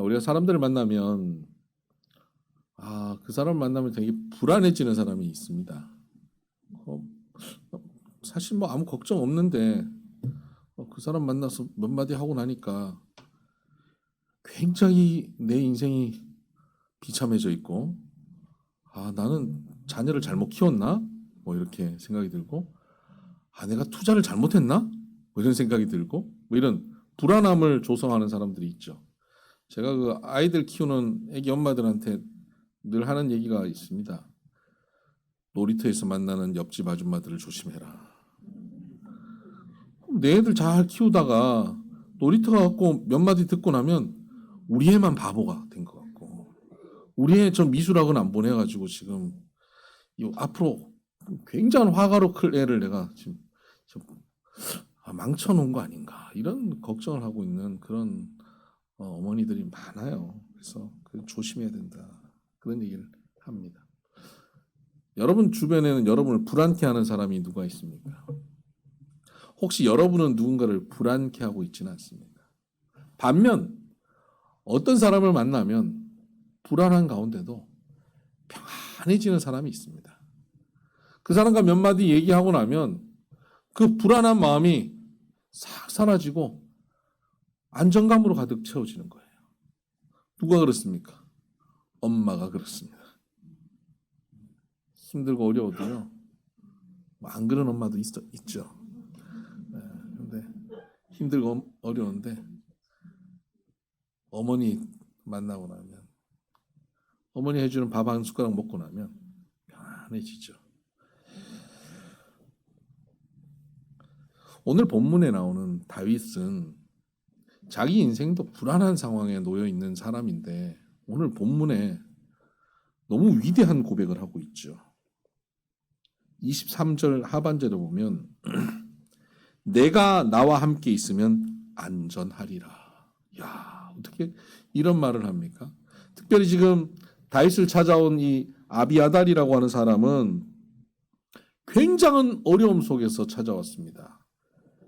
우리가 사람들을 만나면 그 사람 만나면 되게 불안해지는 사람이 있습니다. 사실 뭐 아무 걱정 없는데 그 사람 만나서 몇 마디 하고 나니까 굉장히 내 인생이 비참해져 있고 나는 자녀를 잘못 키웠나? 뭐 이렇게 생각이 들고 내가 투자를 잘못했나? 뭐 이런 생각이 들고 뭐 이런 불안함을 조성하는 사람들이 있죠. 제가 그 아이들 키우는 애기 엄마들한테 늘 하는 얘기가 있습니다. 놀이터에서 만나는 옆집 아줌마들을 조심해라. 내 애들 잘 키우다가 놀이터 가고 몇 마디 듣고 나면 우리 애만 바보가 된 것 같고 우리 애 저 미술학원 안 보내가지고 지금 앞으로 굉장한 화가로 클 애를 내가 지금 망쳐놓은 거 아닌가 이런 걱정을 하고 있는 그런 어머니들이 많아요. 그래서 조심해야 된다 그런 얘기를 합니다. 여러분 주변에는 여러분을 불안케 하는 사람이 누가 있습니까? 혹시 여러분은 누군가를 불안케 하고 있지는 않습니다. 반면 어떤 사람을 만나면 불안한 가운데도 평안해지는 사람이 있습니다. 그 사람과 몇 마디 얘기하고 나면 그 불안한 마음이 싹 사라지고 안정감으로 가득 채워지는 거예요. 누가 그렇습니까? 엄마가 그렇습니다. 힘들고 어려워도요. 안 그런 엄마도 있죠. 근데 힘들고 어려운데 어머니 만나고 나면 어머니 해주는 밥 한 숟가락 먹고 나면 편안해지죠. 오늘 본문에 나오는 다윗은 자기 인생도 불안한 상황에 놓여 있는 사람인데 오늘 본문에 너무 위대한 고백을 하고 있죠. 23절 하반절에 보면 내가 나와 함께 있으면 안전하리라. 야, 어떻게 이런 말을 합니까? 특별히 지금 다윗을 찾아온 이 아비아달이라고 하는 사람은 굉장한 어려움 속에서 찾아왔습니다.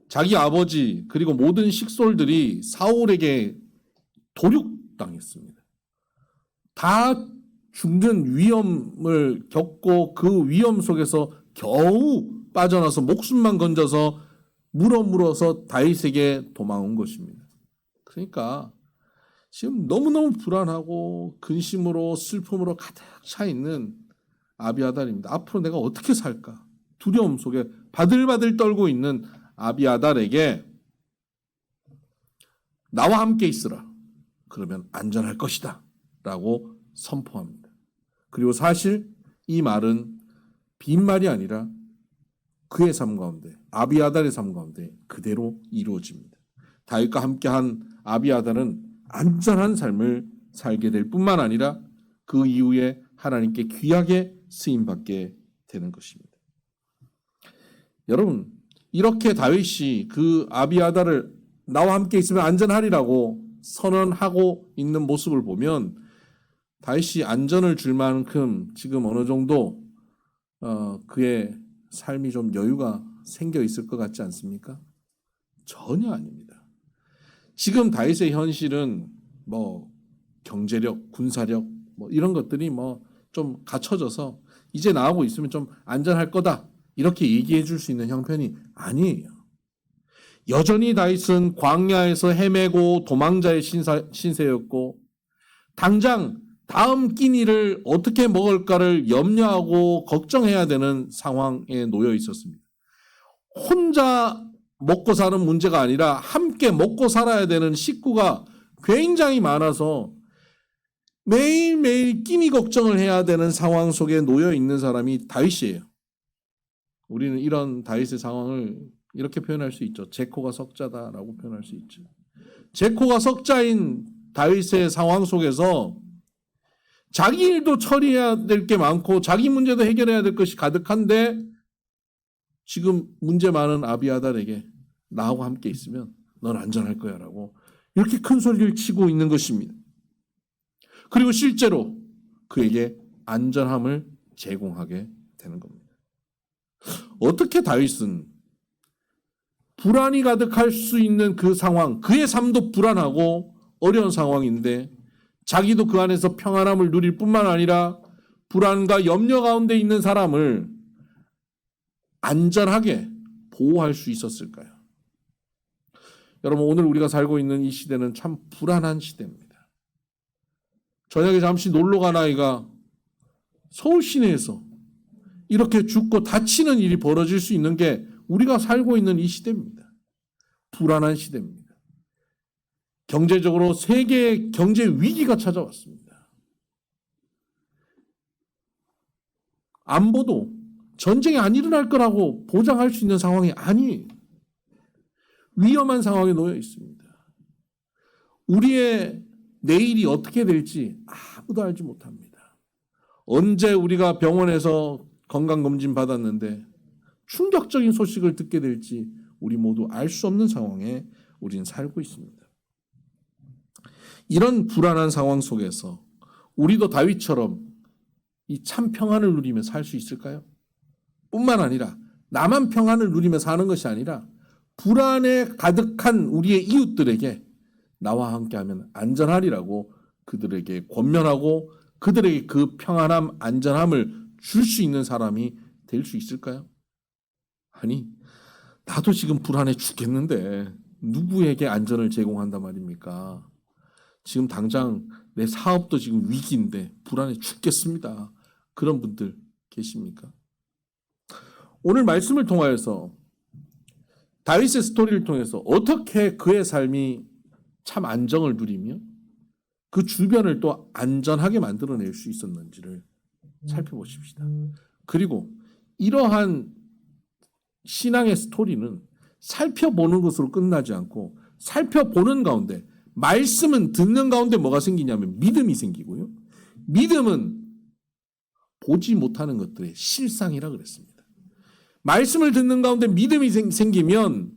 자기 아버지 그리고 모든 식솔들이 사울에게 도륙당했습니다. 다 죽는 위험을 겪고 그 위험 속에서 겨우 빠져나서 목숨만 건져서 물어서 다윗에게 도망온 것입니다. 그러니까 지금 너무너무 불안하고 근심으로 슬픔으로 가득 차 있는 아비아달입니다. 앞으로 내가 어떻게 살까? 두려움 속에 바들바들 떨고 있는 아비아달에게 나와 함께 있으라. 그러면 안전할 것이다. 라고 선포합니다. 그리고 사실 이 말은 빈말이 아니라 그의 삶 가운데 아비아달의 삶 가운데 그대로 이루어집니다. 다윗과 함께한 아비아달은 안전한 삶을 살게 될 뿐만 아니라 그 이후에 하나님께 귀하게 쓰임받게 되는 것입니다. 여러분 이렇게 다윗이 그 아비아달을 나와 함께 있으면 안전하리라고 선언하고 있는 모습을 보면 다윗이 안전을 줄 만큼 지금 어느 정도 그의 삶이 좀 여유가 생겨 있을 것 같지 않습니까? 전혀 아닙니다. 지금 다윗의 현실은 뭐 경제력, 군사력 뭐 이런 것들이 뭐 좀 갖춰져서 이제 나하고 있으면 좀 안전할 거다 이렇게 얘기해 줄 수 있는 형편이 아니에요. 여전히 다윗은 광야에서 헤매고 도망자의 신세였고 당장 다음 끼니를 어떻게 먹을까를 염려하고 걱정해야 되는 상황에 놓여 있었습니다. 혼자 먹고 사는 문제가 아니라 함께 먹고 살아야 되는 식구가 굉장히 많아서 매일매일 끼니 걱정을 해야 되는 상황 속에 놓여 있는 사람이 다윗이에요. 우리는 이런 다윗의 상황을 이렇게 표현할 수 있죠. 제코가 석자다라고 표현할 수 있죠. 제코가 석자인 다윗의 상황 속에서 자기 일도 처리해야 될 게 많고 자기 문제도 해결해야 될 것이 가득한데 지금 문제 많은 아비아달에게 나하고 함께 있으면 넌 안전할 거야 라고 이렇게 큰 소리를 치고 있는 것입니다. 그리고 실제로 그에게 안전함을 제공하게 되는 겁니다. 어떻게 다윗은 불안이 가득할 수 있는 그 상황, 그의 삶도 불안하고 어려운 상황인데 자기도 그 안에서 평안함을 누릴 뿐만 아니라 불안과 염려 가운데 있는 사람을 안전하게 보호할 수 있었을까요? 여러분, 오늘 우리가 살고 있는 이 시대는 참 불안한 시대입니다. 저녁에 잠시 놀러 간 아이가 서울 시내에서 이렇게 죽고 다치는 일이 벌어질 수 있는 게 우리가 살고 있는 이 시대입니다. 불안한 시대입니다. 경제적으로 세계의 경제 위기가 찾아왔습니다. 안보도 전쟁이 안 일어날 거라고 보장할 수 있는 상황이 아니에요. 위험한 상황에 놓여 있습니다. 우리의 내일이 어떻게 될지 아무도 알지 못합니다. 언제 우리가 병원에서 건강검진 받았는데 충격적인 소식을 듣게 될지 우리 모두 알 수 없는 상황에 우리는 살고 있습니다. 이런 불안한 상황 속에서 우리도 다윗처럼 이 참 평안을 누리며 살 수 있을까요? 뿐만 아니라 나만 평안을 누리며 사는 것이 아니라 불안에 가득한 우리의 이웃들에게 나와 함께하면 안전하리라고 그들에게 권면하고 그들에게 그 평안함, 안전함을 줄 수 있는 사람이 될 수 있을까요? 아니, 나도 지금 불안해 죽겠는데 누구에게 안전을 제공한단 말입니까? 지금 당장 내 사업도 지금 위기인데 불안해 죽겠습니다. 그런 분들 계십니까? 오늘 말씀을 통하여서 다윗의 스토리를 통해서 어떻게 그의 삶이 참 안정을 누리며 그 주변을 또 안전하게 만들어낼 수 있었는지를 살펴보십시다. 그리고 이러한 신앙의 스토리는 살펴보는 것으로 끝나지 않고 살펴보는 가운데 말씀은 듣는 가운데 뭐가 생기냐면 믿음이 생기고요. 믿음은 보지 못하는 것들의 실상이라 그랬습니다. 말씀을 듣는 가운데 믿음이 생기면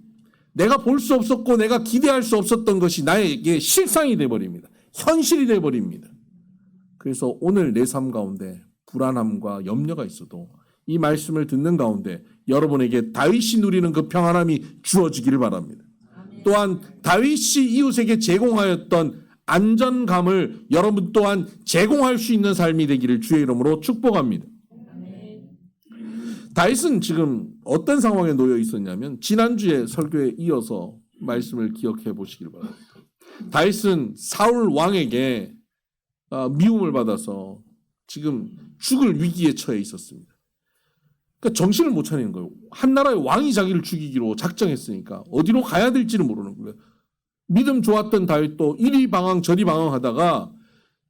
내가 볼 수 없었고 내가 기대할 수 없었던 것이 나에게 실상이 되어버립니다. 현실이 되어버립니다. 그래서 오늘 내 삶 가운데 불안함과 염려가 있어도 이 말씀을 듣는 가운데 여러분에게 다윗이 누리는 그 평안함이 주어지기를 바랍니다. 또한 다윗이 이웃에게 제공하였던 안전감을 여러분 또한 제공할 수 있는 삶이 되기를 주의 이름으로 축복합니다. 다윗은 지금 어떤 상황에 놓여 있었냐면 지난주에 설교에 이어서 말씀을 기억해 보시길 바랍니다. 다윗은 사울 왕에게 미움을 받아서 지금 죽을 위기에 처해 있었습니다. 그러니까 정신을 못 차리는 거예요. 한 나라의 왕이 자기를 죽이기로 작정했으니까 어디로 가야 될지를 모르는 거예요. 믿음 좋았던 다윗도 이리 방황 저리 방황하다가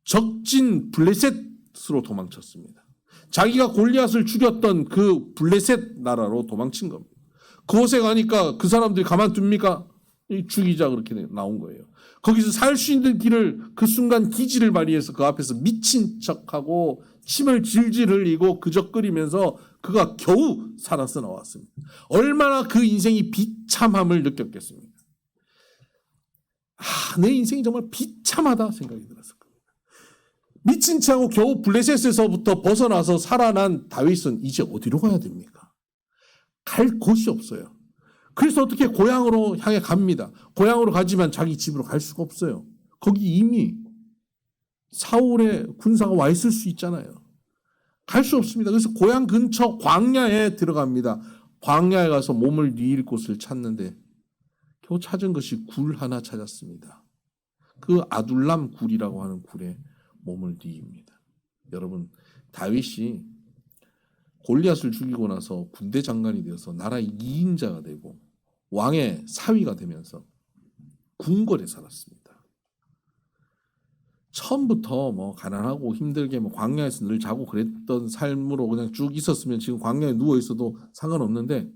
적진 블레셋으로 도망쳤습니다. 자기가 골리앗을 죽였던 그 블레셋 나라로 도망친 겁니다. 그곳에 가니까 그 사람들이 가만둡니까? 죽이자 그렇게 나온 거예요. 거기서 살 수 있는 길을 그 순간 기지를 발휘해서 그 앞에서 미친 척하고 침을 질질 흘리고 그적거리면서 그가 겨우 살아서 나왔습니다. 얼마나 그 인생이 비참함을 느꼈겠습니까? 내 인생이 정말 비참하다 생각이 들었을 겁니다. 미친 척하고 겨우 블레셋에서부터 벗어나서 살아난 다윗은 이제 어디로 가야 됩니까? 갈 곳이 없어요. 그래서 어떻게 고향으로 향해 갑니다. 고향으로 가지만 자기 집으로 갈 수가 없어요. 거기 이미 사울의 군사가 와 있을 수 있잖아요. 갈 수 없습니다. 그래서 고향 근처 광야에 들어갑니다. 광야에 가서 몸을 뉘일 곳을 찾는데 겨우 찾은 것이 굴 하나 찾았습니다. 그 아둘람 굴이라고 하는 굴에 몸을 뉘입니다. 여러분, 다윗이 골리앗을 죽이고 나서 군대 장관이 되어서 나라의 2인자가 되고 왕의 사위가 되면서 궁궐에 살았습니다. 처음부터 뭐 가난하고 힘들게 뭐 광야에서 늘 자고 그랬던 삶으로 그냥 쭉 있었으면 지금 광야에 누워 있어도 상관없는데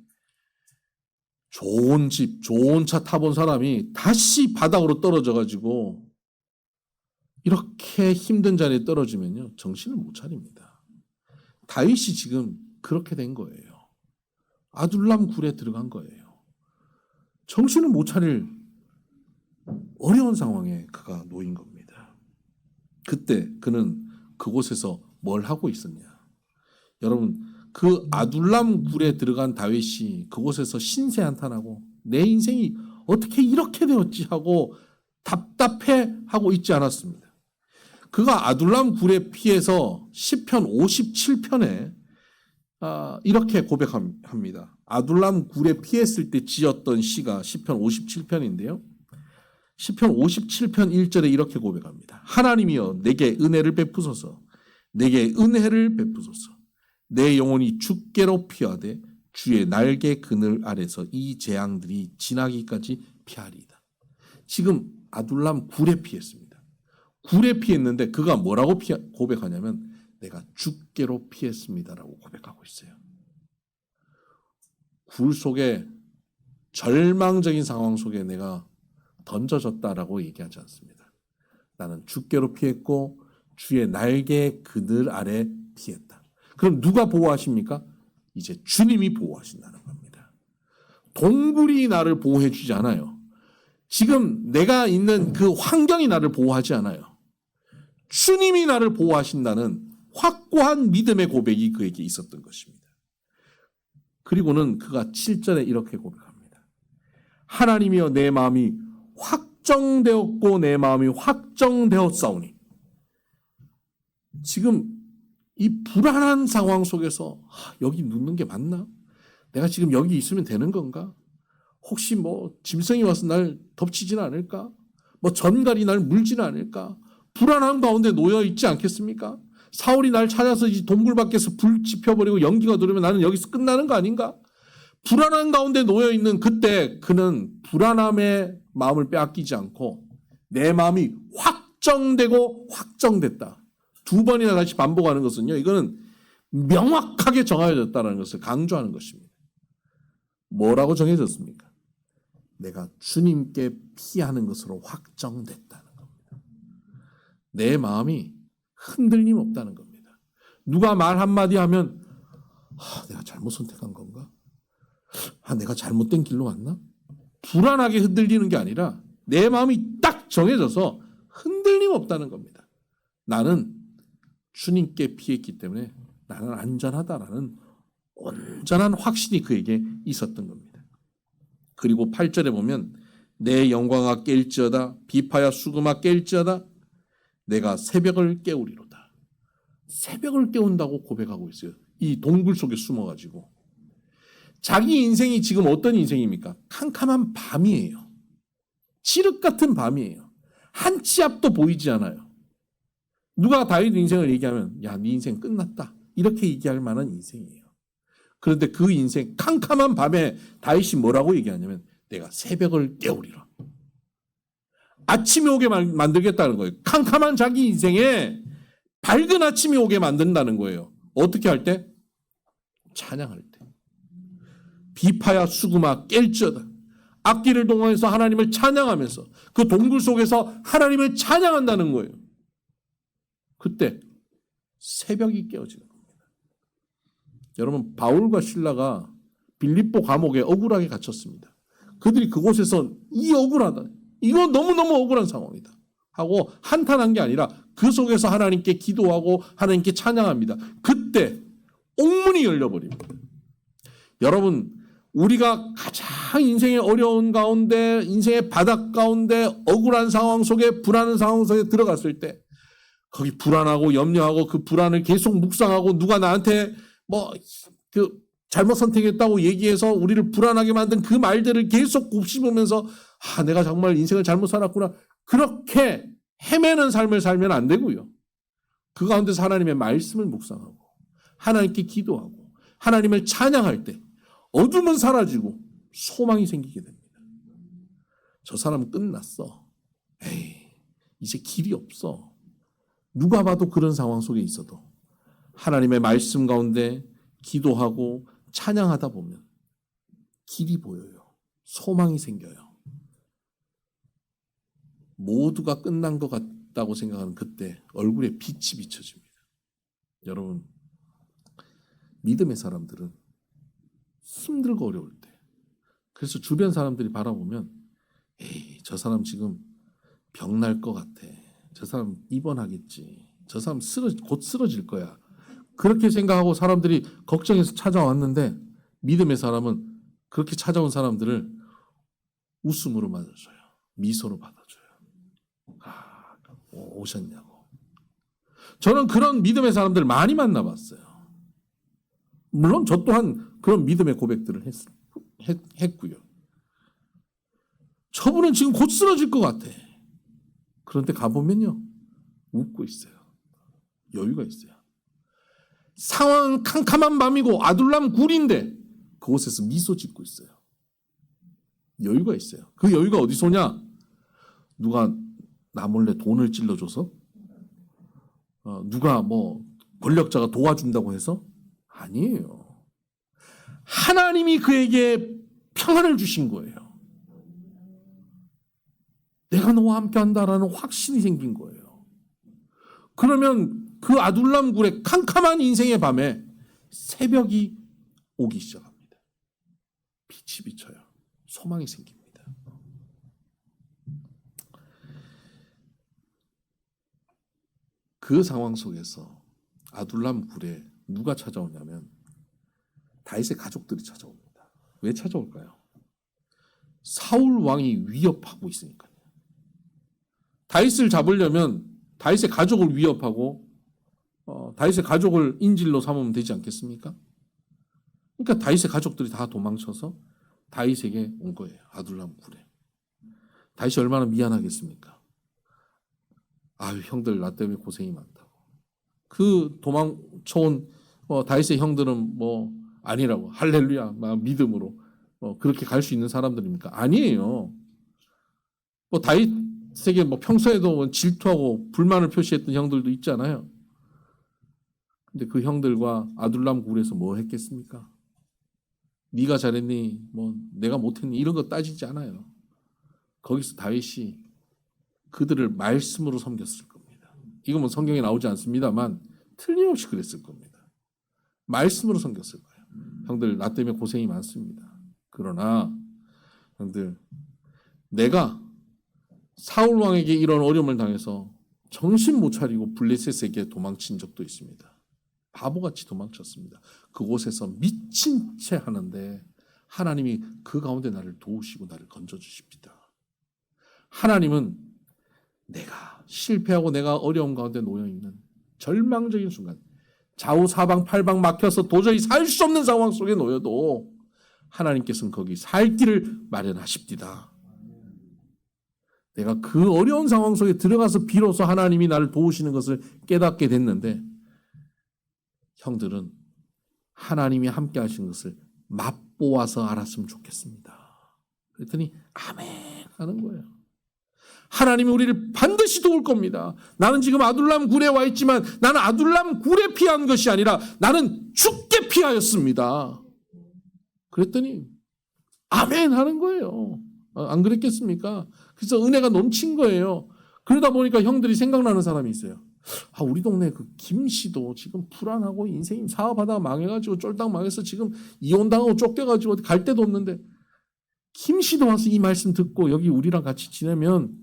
좋은 집, 좋은 차 타본 사람이 다시 바닥으로 떨어져 가지고 이렇게 힘든 자리에 떨어지면요 정신을 못 차립니다. 다윗이 지금 그렇게 된 거예요. 아둘람 굴에 들어간 거예요. 정신을 못 차릴 어려운 상황에 그가 놓인 겁니다. 그때 그는 그곳에서 뭘 하고 있었냐? 여러분, 그 아둘람 굴에 들어간 다윗이 그곳에서 신세 한탄하고 내 인생이 어떻게 이렇게 되었지 하고 답답해 하고 있지 않았습니다. 그가 아둘람 굴에 피해서 시편 57편에 이렇게 고백합니다. 아둘람 굴에 피했을 때 지었던 시가 시편 57편인데요. 시편 57편 1절에 이렇게 고백합니다. 하나님이여 내게 은혜를 베푸소서. 내게 은혜를 베푸소서. 내 영혼이 주께로 피하되 주의 날개 그늘 아래서 이 재앙들이 지나기까지 피하리이다. 지금 아둘람 굴에 피했습니다. 굴에 피했는데 그가 뭐라고 고백하냐면 내가 주께로 피했습니다라고 고백하고 있어요. 굴 속에 절망적인 상황 속에 내가 던져졌다라고 얘기하지 않습니다. 나는 주께로 피했고 주의 날개 그늘 아래 피했다. 그럼 누가 보호하십니까? 이제 주님이 보호하신다는 겁니다. 동굴이 나를 보호해 주지 않아요. 지금 내가 있는 그 환경이 나를 보호하지 않아요. 주님이 나를 보호하신다는 확고한 믿음의 고백이 그에게 있었던 것입니다. 그리고는 그가 7절에 이렇게 고백합니다. 하나님이여 내 마음이 확정되었고 내 마음이 확정되었사오니. 지금 이 불안한 상황 속에서 여기 눕는 게 맞나? 내가 지금 여기 있으면 되는 건가? 혹시 뭐 짐승이 와서 날 덮치지는 않을까? 뭐 전갈이 날 물지는 않을까? 불안한 가운데 놓여 있지 않겠습니까? 사울이 날 찾아서 이 동굴 밖에서 불 지펴버리고 연기가 들어오면 나는 여기서 끝나는 거 아닌가? 불안한 가운데 놓여 있는 그때 그는 불안함의 마음을 빼앗기지 않고 내 마음이 확정되고 확정됐다. 두 번이나 다시 반복하는 것은요. 이거는 명확하게 정해졌다는 것을 강조하는 것입니다. 뭐라고 정해졌습니까? 내가 주님께 피하는 것으로 확정됐다는 겁니다. 내 마음이 흔들림 없다는 겁니다. 누가 말 한마디 하면 내가 잘못 선택한 건가? 내가 잘못된 길로 왔나? 불안하게 흔들리는 게 아니라 내 마음이 딱 정해져서 흔들림 없다는 겁니다. 나는 주님께 피했기 때문에 나는 안전하다라는 온전한 확신이 그에게 있었던 겁니다. 그리고 8절에 보면 내 영광아 깰지어다 비파야 수금아 깰지어다 내가 새벽을 깨우리로다. 새벽을 깨운다고 고백하고 있어요. 이 동굴 속에 숨어가지고. 자기 인생이 지금 어떤 인생입니까? 캄캄한 밤이에요. 칠흑 같은 밤이에요. 한 치 앞도 보이지 않아요. 누가 다윗 인생을 얘기하면 야, 네 인생 끝났다. 이렇게 얘기할 만한 인생이에요. 그런데 그 인생 캄캄한 밤에 다윗이 뭐라고 얘기하냐면 내가 새벽을 깨우리라. 아침이 오게 만들겠다는 거예요. 캄캄한 자기 인생에 밝은 아침이 오게 만든다는 거예요. 어떻게 할 때? 찬양할 때. 비파야 수금아 깰지어다. 악기를 동원해서 하나님을 찬양하면서 그 동굴 속에서 하나님을 찬양한다는 거예요. 그때 새벽이 깨어지는 겁니다. 여러분 바울과 실라가 빌립보 감옥에 억울하게 갇혔습니다. 그들이 그곳에서 이 억울하다. 이거 너무너무 억울한 상황이다. 하고 한탄한 게 아니라 그 속에서 하나님께 기도하고 하나님께 찬양합니다. 그때 옥문이 열려버립니다. 여러분 우리가 가장 인생의 어려운 가운데 인생의 바닥 가운데 억울한 상황 속에 불안한 상황 속에 들어갔을 때 거기 불안하고 염려하고 그 불안을 계속 묵상하고 누가 나한테 잘못 선택했다고 얘기해서 우리를 불안하게 만든 그 말들을 계속 곱씹으면서 내가 정말 인생을 잘못 살았구나. 그렇게 헤매는 삶을 살면 안 되고요. 그 가운데서 하나님의 말씀을 묵상하고 하나님께 기도하고 하나님을 찬양할 때 어둠은 사라지고 소망이 생기게 됩니다. 저 사람은 끝났어. 이제 길이 없어. 누가 봐도 그런 상황 속에 있어도 하나님의 말씀 가운데 기도하고 찬양하다 보면 길이 보여요. 소망이 생겨요. 모두가 끝난 것 같다고 생각하는 그때 얼굴에 빛이 비춰집니다. 여러분, 믿음의 사람들은 힘들고 어려울 때 그래서 주변 사람들이 바라보면 저 사람 지금 병날 것 같아. 저 사람 입원하겠지. 저 사람 곧 쓰러질 거야. 그렇게 생각하고 사람들이 걱정해서 찾아왔는데 믿음의 사람은 그렇게 찾아온 사람들을 웃음으로 맞아줘요. 미소로 받아줘요. 오셨냐고. 저는 그런 믿음의 사람들 많이 만나봤어요. 물론 저 또한 그런 믿음의 고백들을 했고요. 저분은 지금 곧 쓰러질 것 같아. 그런데 가보면요, 웃고 있어요. 여유가 있어요. 상황은 캄캄한 밤이고 아둘람 굴인데 그곳에서 미소 짓고 있어요. 여유가 있어요. 그 여유가 어디서 오냐? 누가 나 몰래 돈을 찔러줘서? 누가 뭐 권력자가 도와준다고 해서? 아니에요. 하나님이 그에게 평안을 주신 거예요. 내가 너와 함께 한다라는 확신이 생긴 거예요. 그러면 그 아둘람 굴의 캄캄한 인생의 밤에 새벽이 오기 시작합니다. 빛이 비쳐요. 소망이 생깁니다. 그 상황 속에서 아둘람 굴에 누가 찾아오냐면 다윗의 가족들이 찾아옵니다. 왜 찾아올까요? 사울 왕이 위협하고 있으니까요. 다윗을 잡으려면 다윗의 가족을 위협하고 다윗의 가족을 인질로 삼으면 되지 않겠습니까? 그러니까 다윗의 가족들이 다 도망쳐서 다윗에게 온 거예요. 아둘람 굴에. 다윗이 얼마나 미안하겠습니까? 아유, 형들 나 때문에 고생이 많다고. 그 도망쳐온 다윗의 형들은 뭐 아니라고, 할렐루야, 믿음으로 그렇게 갈 수 있는 사람들입니까? 아니에요. 뭐 다윗에게 뭐 평소에도 질투하고 불만을 표시했던 형들도 있잖아요. 근데 그 형들과 아둘람 굴에서 뭐 했겠습니까? 네가 잘했니? 뭐 내가 못했니? 이런 거 따지지 않아요. 거기서 다윗이 그들을 말씀으로 섬겼을 겁니다. 이건 뭐 성경에 나오지 않습니다만 틀림없이 그랬을 겁니다. 말씀으로 섬겼을 거예요. 형들 나 때문에 고생이 많습니다. 그러나 형들 내가 사울 왕에게 이런 어려움을 당해서 정신 못 차리고 블레셋에게 도망친 적도 있습니다. 바보같이 도망쳤습니다. 그곳에서 미친 채 하는데 하나님이 그 가운데 나를 도우시고 나를 건져주십니다. 하나님은 내가 실패하고 내가 어려움 가운데 놓여있는 절망적인 순간, 좌우 사방 팔방 막혀서 도저히 살 수 없는 상황 속에 놓여도 하나님께서는 거기 살 길을 마련하십니다. 내가 그 어려운 상황 속에 들어가서 비로소 하나님이 나를 도우시는 것을 깨닫게 됐는데 형들은 하나님이 함께 하신 것을 맛보아서 알았으면 좋겠습니다. 그랬더니 아멘 하는 거예요. 하나님이 우리를 반드시 도울 겁니다. 나는 지금 아둘람 굴에 와 있지만 나는 아둘람 굴에 피한 것이 아니라 나는 죽게 피하였습니다. 그랬더니 아멘 하는 거예요. 안 그랬겠습니까? 그래서 은혜가 넘친 거예요. 그러다 보니까 형들이 생각나는 사람이 있어요. 우리 동네 그 김씨도 지금 불안하고 인생이 사업하다가 망해가지고 쫄딱 망해서 지금 이혼당하고 쫓겨가지고 갈 데도 없는데 김씨도 와서 이 말씀 듣고 여기 우리랑 같이 지내면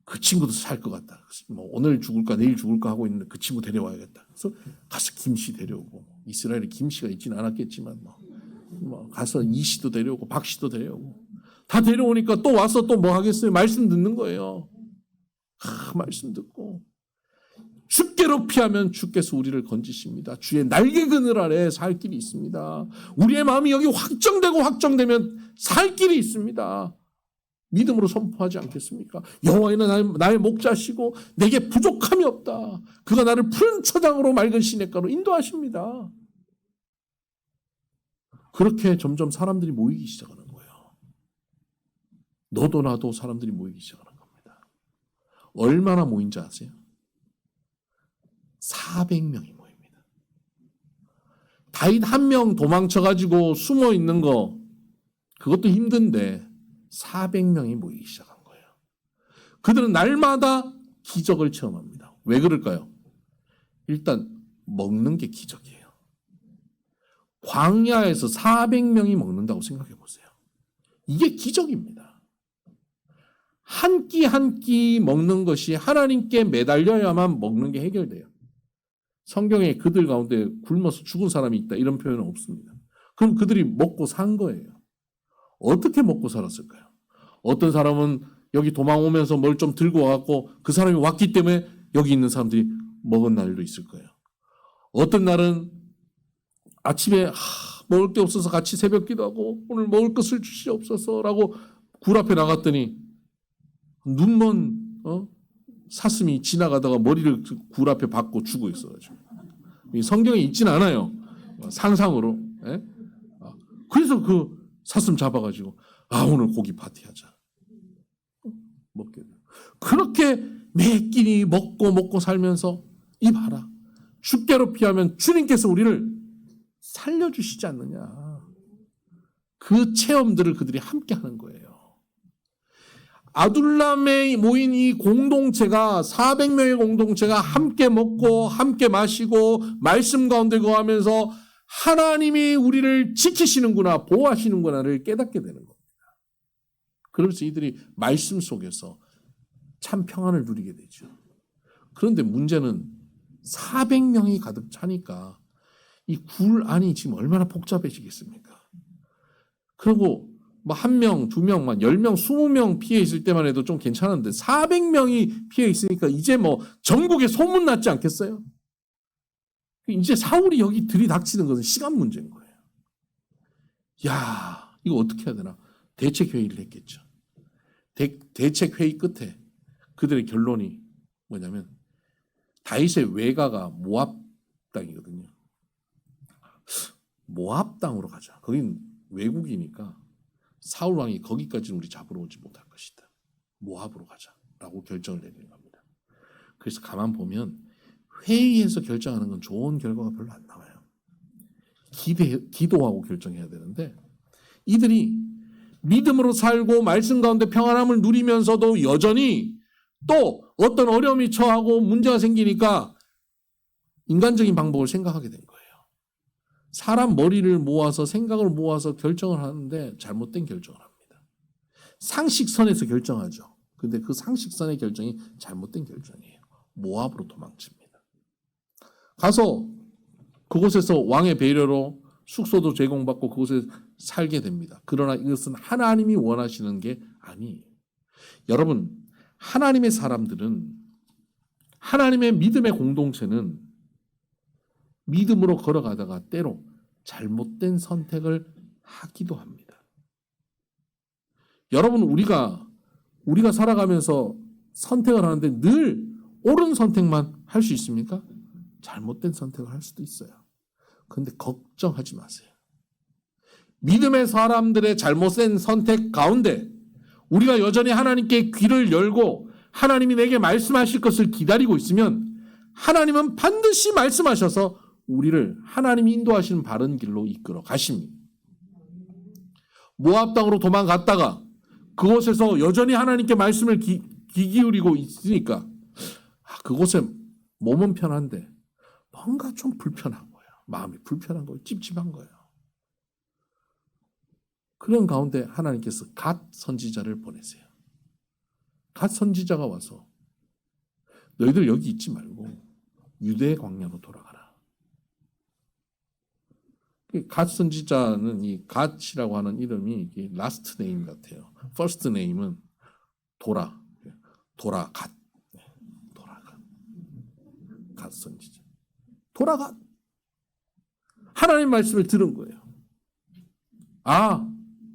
그 친구도 살 것 같다. 뭐 오늘 죽을까 내일 죽을까 하고 있는데 그 친구 데려와야겠다. 그래서 가서 김씨 데려오고 이스라엘에 김씨가 있지는 않았겠지만 뭐 가서 이씨도 데려오고 박씨도 데려오고 다 데려오니까 또 와서 또 뭐 하겠어요? 말씀 듣는 거예요. 말씀 듣고 주께로 피하면 주께서 우리를 건지십니다. 주의 날개 그늘 아래 살 길이 있습니다. 우리의 마음이 여기 확정되고 확정되면 살 길이 있습니다. 믿음으로 선포하지 않겠습니까? 여호와는 나의 목자시고 내게 부족함이 없다. 그가 나를 푸른 초장으로 맑은 시냇가로 인도하십니다. 그렇게 점점 사람들이 모이기 시작하는 거예요. 너도 나도 사람들이 모이기 시작하는 겁니다. 얼마나 모인지 아세요? 400명이 모입니다. 다윗 한 명 도망쳐가지고 숨어 있는 거 그것도 힘든데 400명이 모이기 시작한 거예요. 그들은 날마다 기적을 체험합니다. 왜 그럴까요? 일단 먹는 게 기적이에요. 광야에서 400명이 먹는다고 생각해 보세요. 이게 기적입니다. 한 끼 한 끼 먹는 것이 하나님께 매달려야만 먹는 게 해결돼요. 성경에 그들 가운데 굶어서 죽은 사람이 있다 이런 표현은 없습니다. 그럼 그들이 먹고 산 거예요. 어떻게 먹고 살았을까요? 어떤 사람은 여기 도망오면서 뭘 좀 들고 와갖고 그 사람이 왔기 때문에 여기 있는 사람들이 먹은 날도 있을 거예요. 어떤 날은 아침에 먹을 게 없어서 같이 새벽 기도하고 오늘 먹을 것을 주시옵소서라고 굴 앞에 나갔더니 눈먼 사슴이 지나가다가 머리를 굴 앞에 박고 죽어 있어가지고. 성경에 있진 않아요. 상상으로. 예? 그래서 그 사슴 잡아가지고 오늘 고기 파티하자. 먹게 돼. 그렇게 매 끼니 먹고 살면서 이 봐라. 주께로 피하면 주님께서 우리를 살려주시지 않느냐. 그 체험들을 그들이 함께 하는 거예요. 아둘람에 모인 이 공동체가 400명의 공동체가 함께 먹고 함께 마시고 말씀 가운데 거하면서 하나님이 우리를 지키시는구나 보호하시는구나를 깨닫게 되는 겁니다. 그러면서 이들이 말씀 속에서 참 평안을 누리게 되죠. 그런데 문제는 400명이 가득 차니까 이 굴 안이 지금 얼마나 복잡해지겠습니까? 그리고 뭐 1명, 2명, 10명, 20명 피해 있을 때만 해도 좀 괜찮은데 400명이 피해 있으니까 이제 뭐 전국에 소문 났지 않겠어요? 이제 사울이 여기 들이닥치는 것은 시간 문제인 거예요. 야, 이거 어떻게 해야 되나? 대책회의를 했겠죠. 대책회의 끝에 그들의 결론이 뭐냐면 다윗의 외가가 모압 땅이거든요. 모압 땅으로 가자. 거긴 외국이니까 사울 왕이 거기까지는 우리 잡으러 오지 못할 것이다. 모압으로 가자라고 결정을 내리는 겁니다. 그래서 가만 보면 회의에서 결정하는 건 좋은 결과가 별로 안 나와요. 기도하고 결정해야 되는데 이들이 믿음으로 살고 말씀 가운데 평안함을 누리면서도 여전히 또 어떤 어려움이 처하고 문제가 생기니까 인간적인 방법을 생각하게 된 거예요. 사람 머리를 모아서 생각을 모아서 결정을 하는데 잘못된 결정을 합니다. 상식선에서 결정하죠. 근데 그 상식선의 결정이 잘못된 결정이에요. 모압으로 도망칩니다. 가서 그곳에서 왕의 배려로 숙소도 제공받고 그곳에 살게 됩니다. 그러나 이것은 하나님이 원하시는 게 아니에요. 여러분, 하나님의 사람들은 하나님의 믿음의 공동체는 믿음으로 걸어가다가 때로 잘못된 선택을 하기도 합니다. 여러분, 우리가 살아가면서 선택을 하는데 늘 옳은 선택만 할 수 있습니까? 잘못된 선택을 할 수도 있어요. 그런데 걱정하지 마세요. 믿음의 사람들의 잘못된 선택 가운데 우리가 여전히 하나님께 귀를 열고 하나님이 내게 말씀하실 것을 기다리고 있으면 하나님은 반드시 말씀하셔서 우리를 하나님이 인도하시는 바른 길로 이끌어 가십니다. 모압 땅으로 도망갔다가 그곳에서 여전히 하나님께 말씀을 귀 기울이고 있으니까 그곳에 몸은 편한데 뭔가 좀 불편한 거예요. 마음이 불편한 거예요. 찝찝한 거예요. 그런 가운데 하나님께서 갓 선지자를 보내세요. 갓 선지자가 와서 너희들 여기 있지 말고 유대 광야로 돌아가라. 갓 선지자는 이 갓이라고 하는 이름이 라스트 네임 같아요. 퍼스트 네임은 갓 선지자. 갓. 하나님 말씀을 들은 거예요.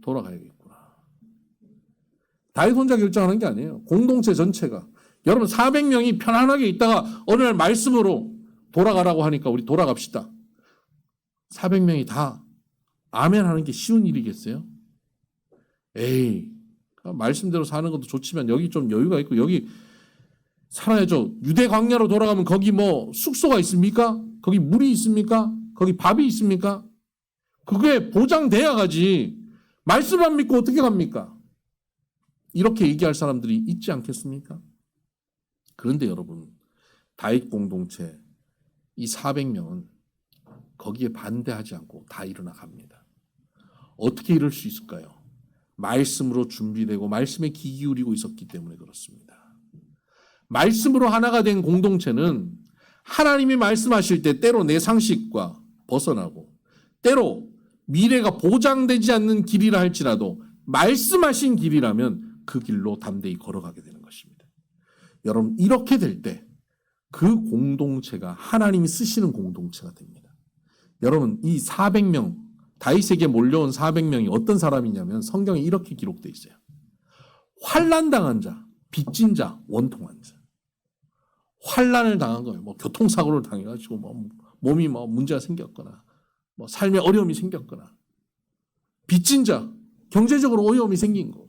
돌아가야겠구나. 다윗 혼자 결정하는 게 아니에요. 공동체 전체가. 여러분 400명이 편안하게 있다가 어느 날 말씀으로 돌아가라고 하니까 우리 돌아갑시다. 400명이 다 아멘 하는 게 쉬운 일이겠어요? 말씀대로 사는 것도 좋지만 여기 좀 여유가 있고 여기 살아야죠. 유대 광야로 돌아가면 거기 뭐 숙소가 있습니까? 거기 물이 있습니까? 거기 밥이 있습니까? 그게 보장돼야 가지. 말씀 안 믿고 어떻게 갑니까? 이렇게 얘기할 사람들이 있지 않겠습니까? 그런데 여러분, 다윗 공동체 이 400명은 거기에 반대하지 않고 다 일어나 갑니다. 어떻게 이럴 수 있을까요? 말씀으로 준비되고 말씀에 귀 기울이고 있었기 때문에 그렇습니다. 말씀으로 하나가 된 공동체는 하나님이 말씀하실 때 때로 내 상식과 벗어나고 때로 미래가 보장되지 않는 길이라 할지라도 말씀하신 길이라면 그 길로 담대히 걸어가게 되는 것입니다. 여러분, 이렇게 될 때 그 공동체가 하나님이 쓰시는 공동체가 됩니다. 여러분, 이 400명, 다윗에게 몰려온 400명이 어떤 사람이냐면 성경에 이렇게 기록되어 있어요. 환난당한 자, 빚진 자, 원통한 자. 환난을 당한 거예요. 뭐 교통사고를 당해가지고 몸이 문제가 생겼거나, 삶에 어려움이 생겼거나, 빚진 자, 경제적으로 어려움이 생긴 거.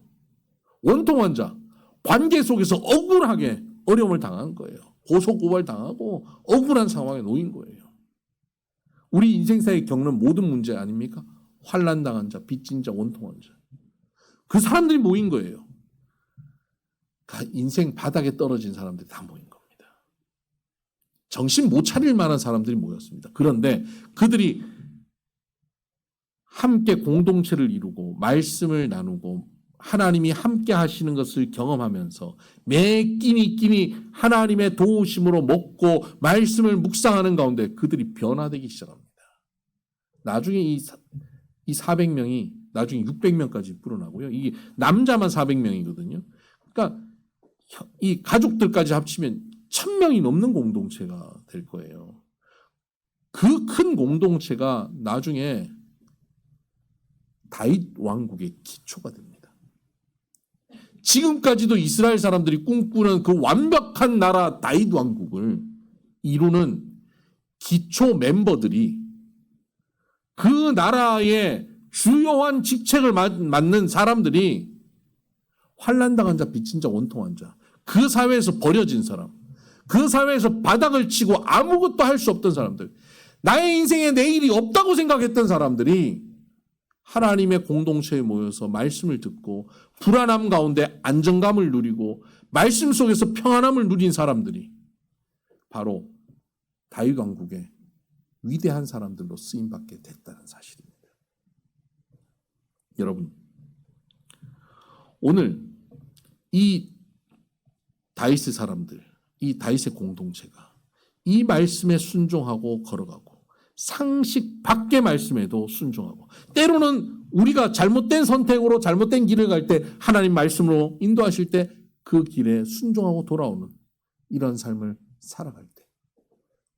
원통한 자, 관계 속에서 억울하게 어려움을 당한 거예요. 고소고발 당하고 억울한 상황에 놓인 거예요. 우리 인생사에 겪는 모든 문제 아닙니까? 환난 당한 자, 빚진 자, 원통한 자. 그 사람들이 모인 거예요. 인생 바닥에 떨어진 사람들이 다 모인 겁니다. 정신 못 차릴 만한 사람들이 모였습니다. 그런데 그들이 함께 공동체를 이루고 말씀을 나누고 하나님이 함께 하시는 것을 경험하면서 매 끼니 하나님의 도우심으로 먹고 말씀을 묵상하는 가운데 그들이 변화되기 시작합니다. 나중에 이 400명이 나중에 600명까지 불어나고요. 이게 남자만 400명이거든요. 그러니까 이 가족들까지 합치면 1000명이 넘는 공동체가 될 거예요. 그 큰 공동체가 나중에 다윗 왕국의 기초가 됩니다. 지금까지도 이스라엘 사람들이 꿈꾸는 그 완벽한 나라 다윗 왕국을 이루는 기초 멤버들이 그 나라의 주요한 직책을 맡는 사람들이 환난당한 자, 빚진 자, 원통한 자, 그 사회에서 버려진 사람, 그 사회에서 바닥을 치고 아무것도 할 수 없던 사람들, 나의 인생에 내일이 없다고 생각했던 사람들이 하나님의 공동체에 모여서 말씀을 듣고 불안함 가운데 안정감을 누리고 말씀 속에서 평안함을 누린 사람들이 바로 다윗 왕국의 위대한 사람들로 쓰임받게 됐다는 사실입니다. 여러분, 오늘 이 다윗의 사람들, 이 다윗의 공동체가 이 말씀에 순종하고 걸어가고 상식 밖의 말씀에도 순종하고 때로는 우리가 잘못된 선택으로 잘못된 길을 갈 때 하나님 말씀으로 인도하실 때 그 길에 순종하고 돌아오는 이런 삶을 살아갈 때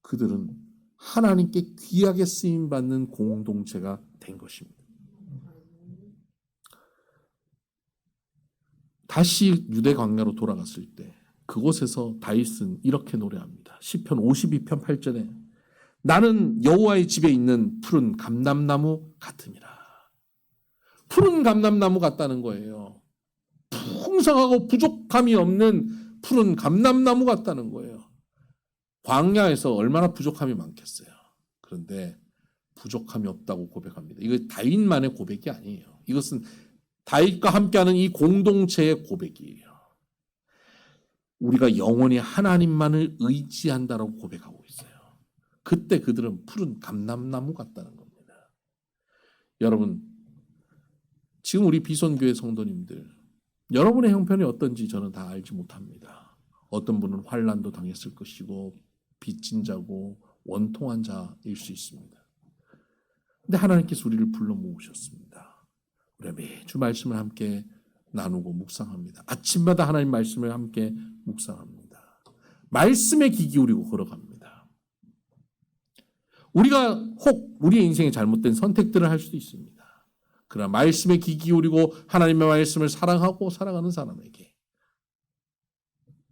그들은 하나님께 귀하게 쓰임받는 공동체가 된 것입니다. 다시 유대 광야로 돌아갔을 때 그곳에서 다윗은 이렇게 노래합니다. 시편 52편 8절에 나는 여호와의 집에 있는 푸른 감람나무 같으니라. 푸른 감람나무 같다는 거예요. 풍성하고 부족함이 없는 푸른 감람나무 같다는 거예요. 광야에서 얼마나 부족함이 많겠어요. 그런데 부족함이 없다고 고백합니다. 이거 다윗만의 고백이 아니에요. 이것은 다윗과 함께하는 이 공동체의 고백이에요. 우리가 영원히 하나님만을 의지한다라고 고백하고 있어요. 그때 그들은 푸른 감람나무 같다는 겁니다. 여러분, 지금 우리 비손교회 성도님들, 여러분의 형편이 어떤지 저는 다 알지 못합니다. 어떤 분은 환난도 당했을 것이고 빚진 자고 원통한 자일 수 있습니다. 근데 하나님께서 우리를 불러 모으셨습니다. 우리가 매주 말씀을 함께 나누고 묵상합니다. 아침마다 하나님 말씀을 함께 묵상합니다. 말씀에 귀 기울이고 걸어갑니다. 우리가 혹 우리의 인생에 잘못된 선택들을 할 수도 있습니다. 그러나 말씀에 귀 기울이고 하나님의 말씀을 사랑하고 살아가는 사람에게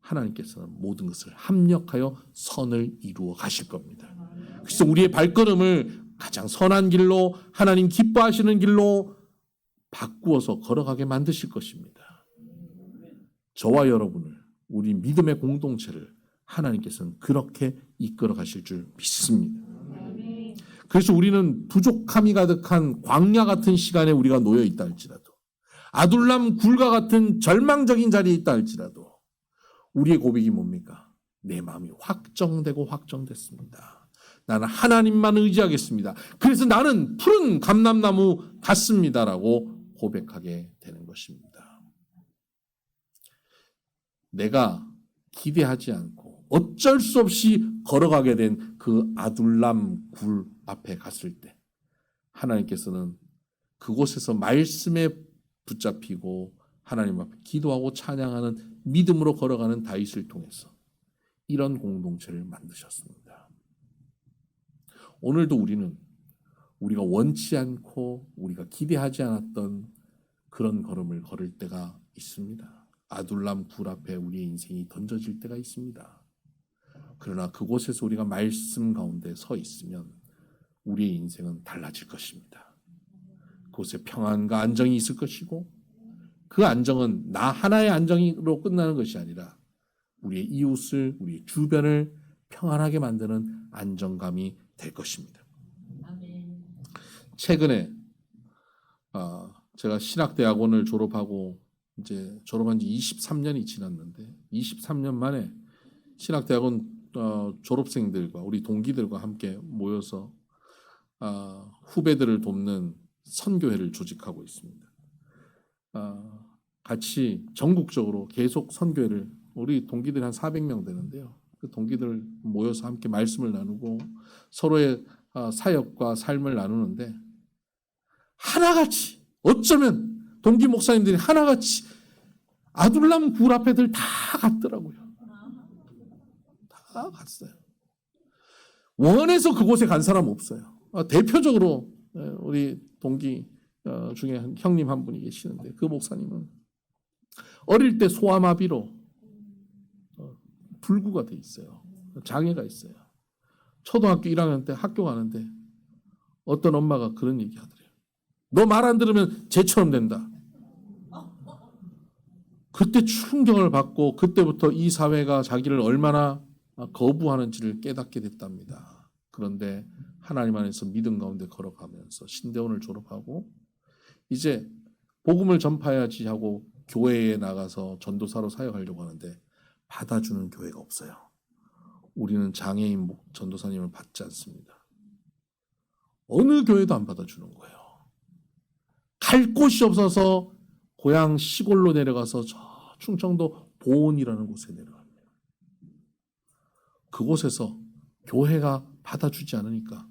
하나님께서는 모든 것을 합력하여 선을 이루어 가실 겁니다. 그래서 우리의 발걸음을 가장 선한 길로 하나님 기뻐하시는 길로 바꾸어서 걸어가게 만드실 것입니다. 저와 여러분을 우리 믿음의 공동체를 하나님께서는 그렇게 이끌어 가실 줄 믿습니다. 그래서 우리는 부족함이 가득한 광야 같은 시간에 우리가 놓여 있다 할지라도 아둘람 굴과 같은 절망적인 자리에 있다 할지라도 우리의 고백이 뭡니까? 내 마음이 확정되고 확정됐습니다. 나는 하나님만 의지하겠습니다. 그래서 나는 푸른 감람나무 같습니다라고 고백하게 되는 것입니다. 내가 기대하지 않고 어쩔 수 없이 걸어가게 된 그 아둘람 굴 앞에 갔을 때 하나님께서는 그곳에서 말씀에 붙잡히고 하나님 앞에 기도하고 찬양하는 믿음으로 걸어가는 다윗을 통해서 이런 공동체를 만드셨습니다. 오늘도 우리는 우리가 원치 않고 우리가 기대하지 않았던 그런 걸음을 걸을 때가 있습니다. 아둘람 굴 앞에 우리의 인생이 던져질 때가 있습니다. 그러나 그곳에서 우리가 말씀 가운데 서 있으면 우리의 인생은 달라질 것입니다. 그곳에 평안과 안정이 있을 것이고 그 안정은 나 하나의 안정으로 끝나는 것이 아니라 우리의 이웃을, 우리 주변을 평안하게 만드는 안정감이 될 것입니다. 최근에 제가 신학대학원을 졸업하고 이제 졸업한 지 23년이 지났는데 23년 만에 신학대학원 졸업생들과 우리 동기들과 함께 모여서 후배들을 돕는 선교회를 조직하고 있습니다. 같이 전국적으로 계속 선교회를 우리 동기들이 한 400명 되는데요. 그 동기들 모여서 함께 말씀을 나누고 서로의 사역과 삶을 나누는데 하나같이 어쩌면 동기 목사님들이 하나같이 아둘람 굴 앞에들 다 갔더라고요. 다 갔어요. 원해서 그곳에 간 사람 없어요. 대표적으로 우리 동기 중에 형님 한 분이 계시는데 그 목사님은 어릴 때 소아마비로 불구가 돼 있어요. 장애가 있어요. 초등학교 1학년 때 학교 가는데 어떤 엄마가 그런 얘기 하더래요. 너 말 안 들으면 쟤처럼 된다. 그때 충격을 받고 그때부터 이 사회가 자기를 얼마나 거부하는지를 깨닫게 됐답니다. 그런데 하나님 안에서 믿음 가운데 걸어가면서 신대원을 졸업하고 이제 복음을 전파해야지 하고 교회에 나가서 전도사로 사역하려고 하는데 받아주는 교회가 없어요. 우리는 장애인 전도사님을 받지 않습니다. 어느 교회도 안 받아주는 거예요. 갈 곳이 없어서 고향 시골로 내려가서 저 충청도 보은이라는 곳에 내려갑니다. 그곳에서 교회가 받아주지 않으니까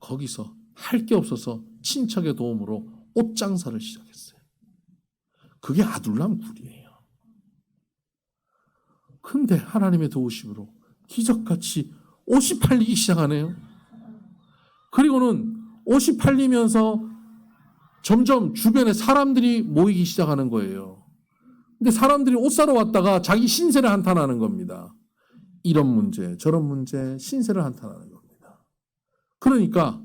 거기서 할 게 없어서 친척의 도움으로 옷 장사를 시작했어요. 그게 아둘람 굴이에요. 근데 하나님의 도우심으로 기적같이 옷이 팔리기 시작하네요. 그리고는 옷이 팔리면서 점점 주변에 사람들이 모이기 시작하는 거예요. 근데 사람들이 옷 사러 왔다가 자기 신세를 한탄하는 겁니다. 이런 문제, 저런 문제, 신세를 한탄하는 겁니다. 그러니까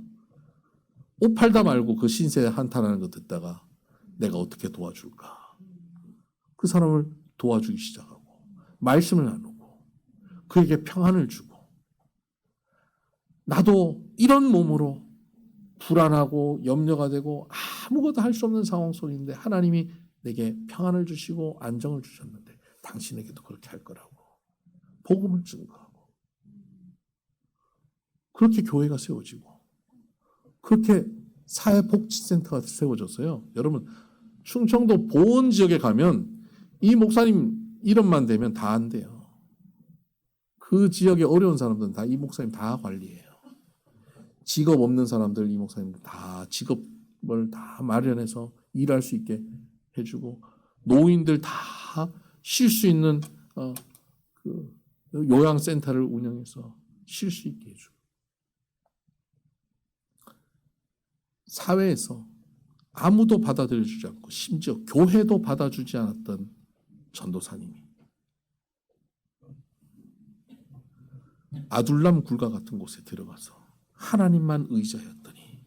옷 팔다 말고 그 신세 한탄하는 거 듣다가 내가 어떻게 도와줄까? 그 사람을 도와주기 시작하고 말씀을 나누고 그에게 평안을 주고 나도 이런 몸으로 불안하고 염려가 되고 아무것도 할 수 없는 상황 속인데 하나님이 내게 평안을 주시고 안정을 주셨는데 당신에게도 그렇게 할 거라고 복음을 증거하고 그렇게 교회가 세워지고 그렇게 사회복지센터가 세워졌어요. 여러분 충청도 보은 지역에 가면 이 목사님 이름만 되면 다 안 돼요. 그 지역에 어려운 사람들은 다 이 목사님 다 관리해요. 직업 없는 사람들 이 목사님 다 직업을 다 마련해서 일할 수 있게 해주고 노인들 다 쉴 수 있는 그 요양센터를 운영해서 쉴 수 있게 해주고 사회에서 아무도 받아들여주지 않고 심지어 교회도 받아주지 않았던 전도사님이 아둘람 굴과 같은 곳에 들어가서 하나님만 의지하였더니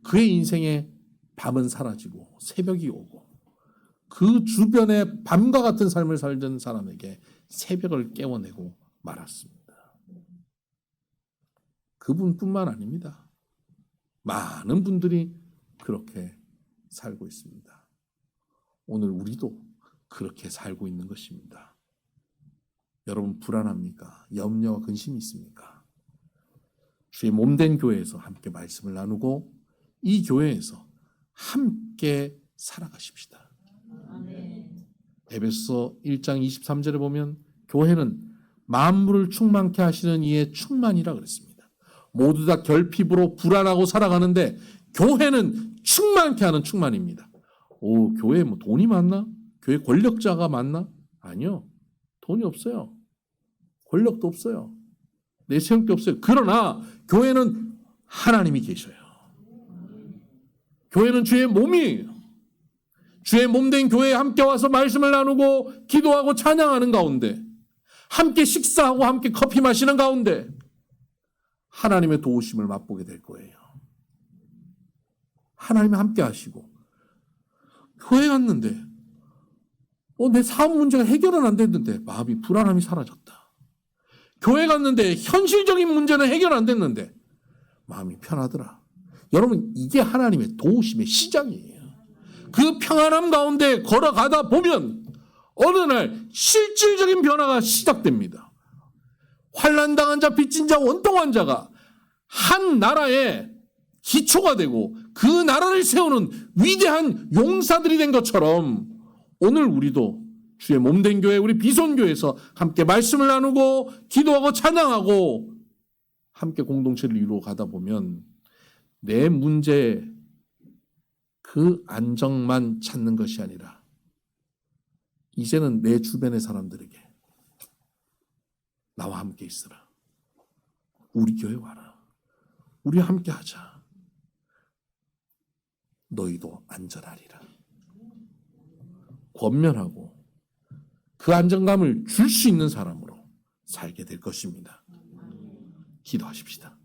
그의 인생에 밤은 사라지고 새벽이 오고 그 주변에 밤과 같은 삶을 살던 사람에게 새벽을 깨워내고 말았습니다. 그분뿐만 아닙니다. 많은 분들이 그렇게 살고 있습니다. 오늘 우리도 그렇게 살고 있는 것입니다. 여러분 불안합니까? 염려와 근심이 있습니까? 주의 몸된 교회에서 함께 말씀을 나누고 이 교회에서 함께 살아가십시다. 아멘. 에베소 1장 23절에 보면 교회는 만물을 충만케 하시는 이의 충만이라 그랬습니다. 모두 다 결핍으로 불안하고 살아가는데 교회는 충만케 하는 충만입니다. 오, 교회에 뭐 돈이 많나? 교회 권력자가 많나? 아니요. 돈이 없어요. 권력도 없어요. 내세울 게 없어요. 그러나 교회는 하나님이 계셔요. 교회는 주의 몸이에요. 주의 몸된 교회에 함께 와서 말씀을 나누고 기도하고 찬양하는 가운데, 함께 식사하고 함께 커피 마시는 가운데 하나님의 도우심을 맛보게 될 거예요. 하나님이 함께 하시고, 교회 갔는데 내 사업 문제가 해결은 안 됐는데 마음이 불안함이 사라졌다. 교회 갔는데 현실적인 문제는 해결 안 됐는데 마음이 편하더라. 여러분, 이게 하나님의 도우심의 시작이에요. 그 평안함 가운데 걸어가다 보면 어느 날 실질적인 변화가 시작됩니다. 환난당한 자, 빚진 자, 원통한 자가 한 나라의 기초가 되고 그 나라를 세우는 위대한 용사들이 된 것처럼 오늘 우리도 주의 몸된 교회, 우리 비손교회에서 함께 말씀을 나누고 기도하고 찬양하고 함께 공동체를 이루어 가다 보면 내 문제 그 안정만 찾는 것이 아니라 이제는 내 주변의 사람들에게 나와 함께 있으라. 우리 교회 와라. 우리 함께 하자. 너희도 안전하리라. 권면하고 그 안정감을 줄 수 있는 사람으로 살게 될 것입니다. 기도하십시다.